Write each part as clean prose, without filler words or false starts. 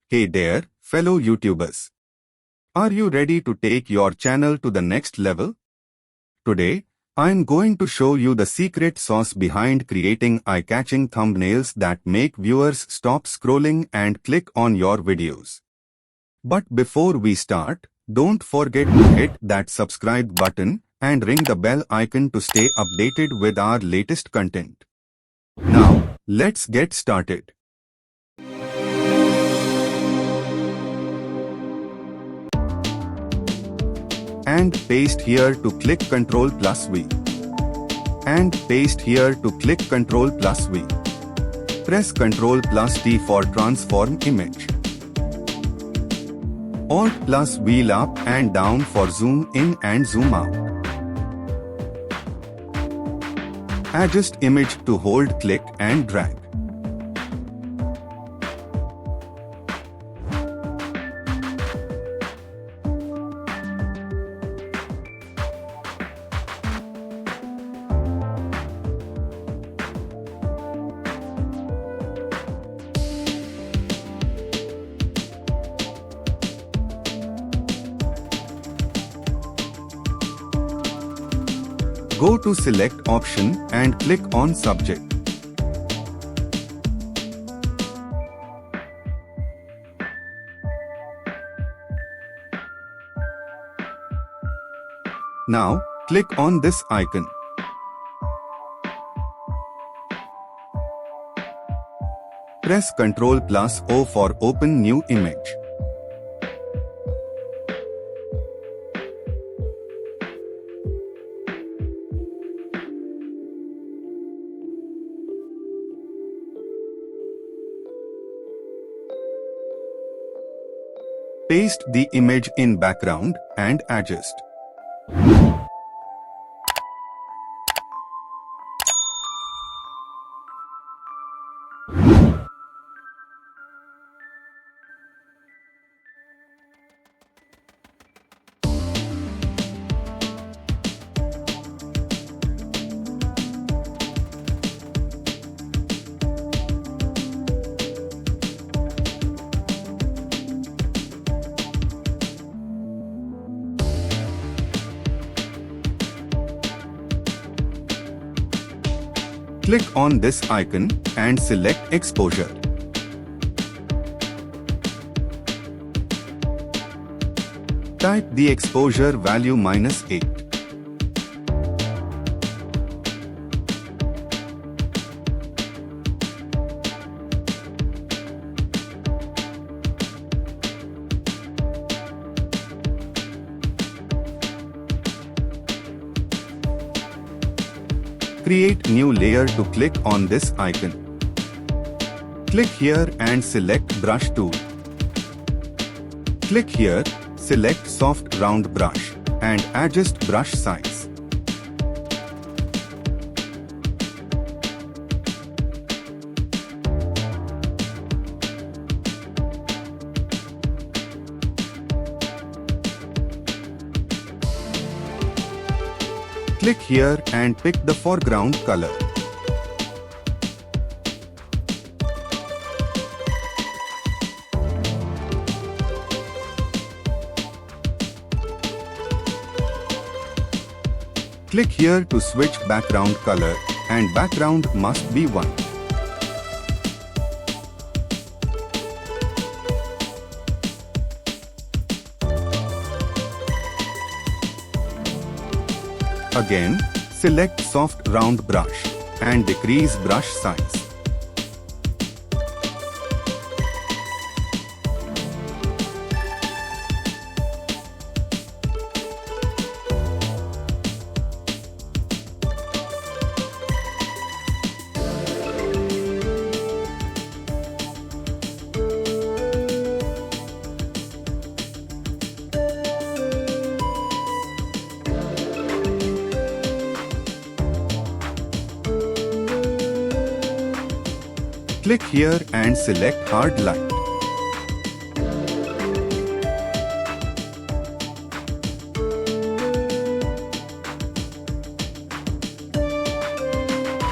Hey there, fellow YouTubers. Are you ready to take your channel to the next level? Today, I'm going to show you the secret sauce behind creating eye-catching thumbnails that make viewers stop scrolling and click on your videos. But before we start, don't forget to hit that subscribe button and ring the bell icon to stay updated with our latest content. Now, let's get started. And paste here to click Ctrl+V. And paste here to click Ctrl+V. Press Ctrl+T for transform image. Alt+Wheel up and down for zoom in and zoom out. Adjust image to hold click and drag. Go to select option and click on subject. Now, click on this icon. Press Ctrl+O for open new image. Paste the image in background and adjust. Click on this icon and select exposure. Type the exposure value -8. Create new layer to click on this icon. Click here and select brush tool. Click here, select soft round brush and adjust brush size. Click here and pick the foreground color. Click here to switch background color and background must be white. Again, select soft round brush and decrease brush size. Click here and select hard light.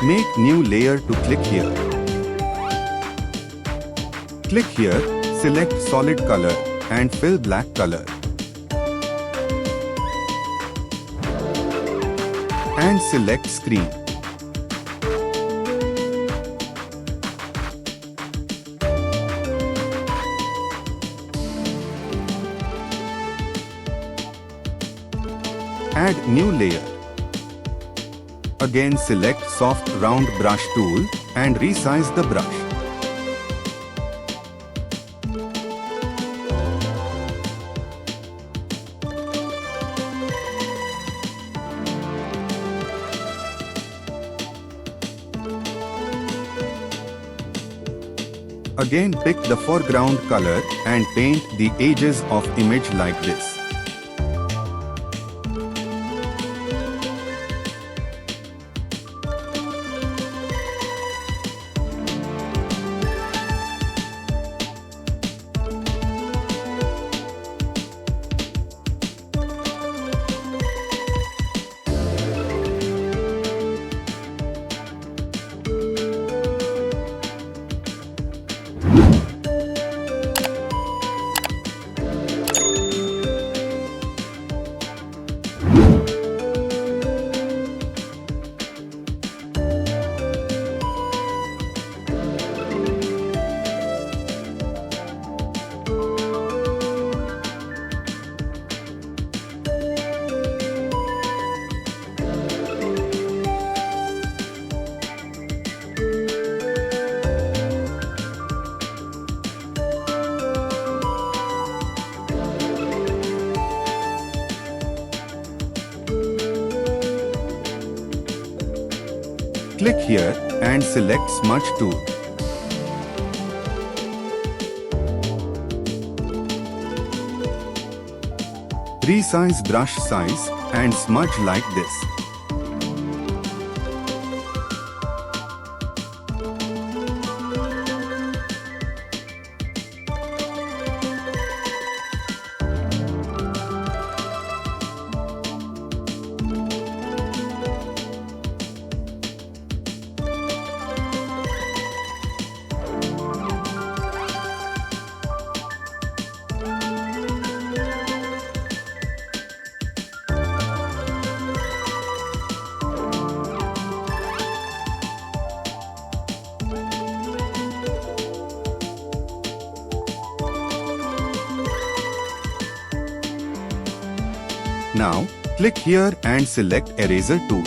Make new layer to click here. Click here, Select solid color and fill black color. And select screen. Add new layer. Again select soft round brush tool and resize the brush. Again pick the foreground color and paint the edges of image like this. Click here and select Smudge tool. Resize brush size and smudge like this. Now, click here and select Eraser tool.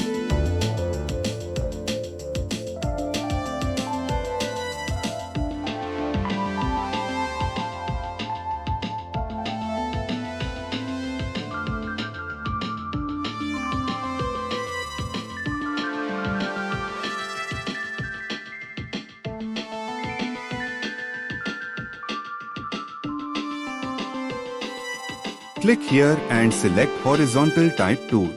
Click here and select Horizontal Type tool.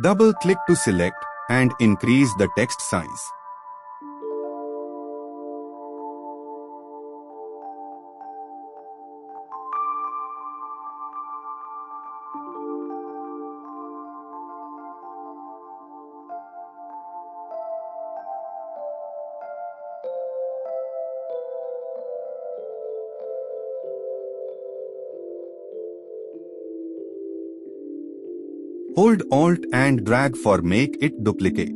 Double-click to select and increase the text size. Hold Alt and drag for make it duplicate.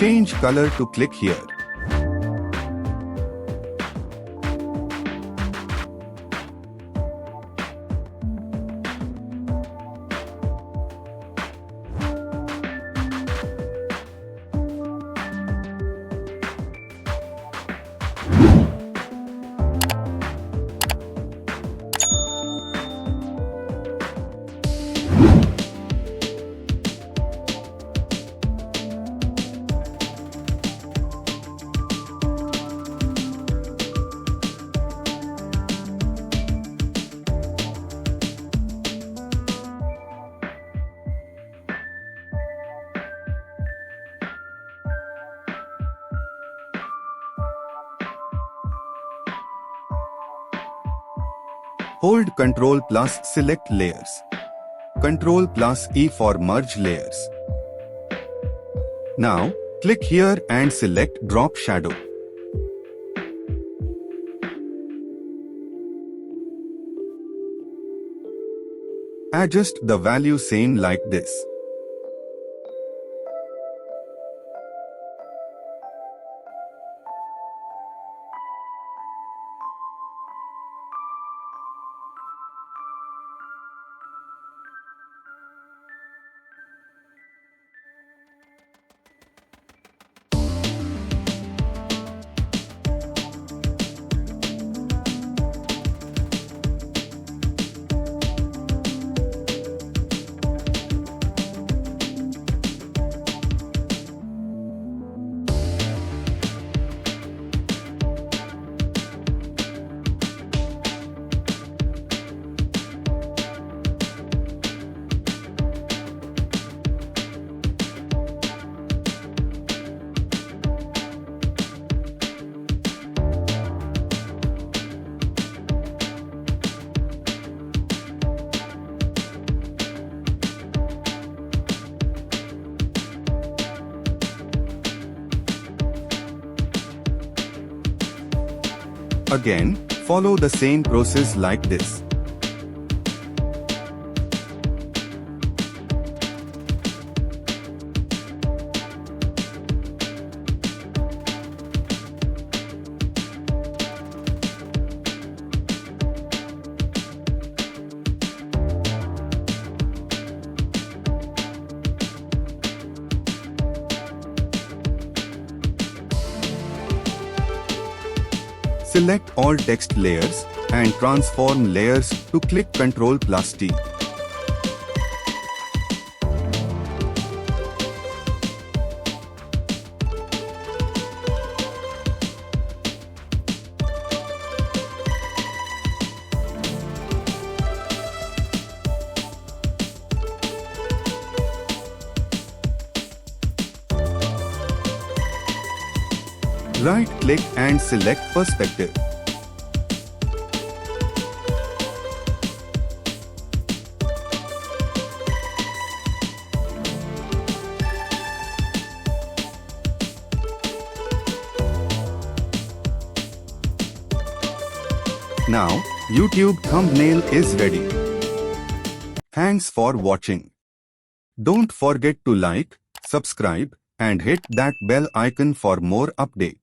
Change color to click here. Hold Ctrl plus select layers. Ctrl plus E for merge layers. Now, click here and select drop shadow. Adjust the value same like this. Again, follow the same process like this. Select all text layers and transform layers to click Ctrl plus T. Right-click and select Perspective. Now, YouTube thumbnail is ready. Thanks for watching. Don't forget to like, subscribe, and hit that bell icon for more update.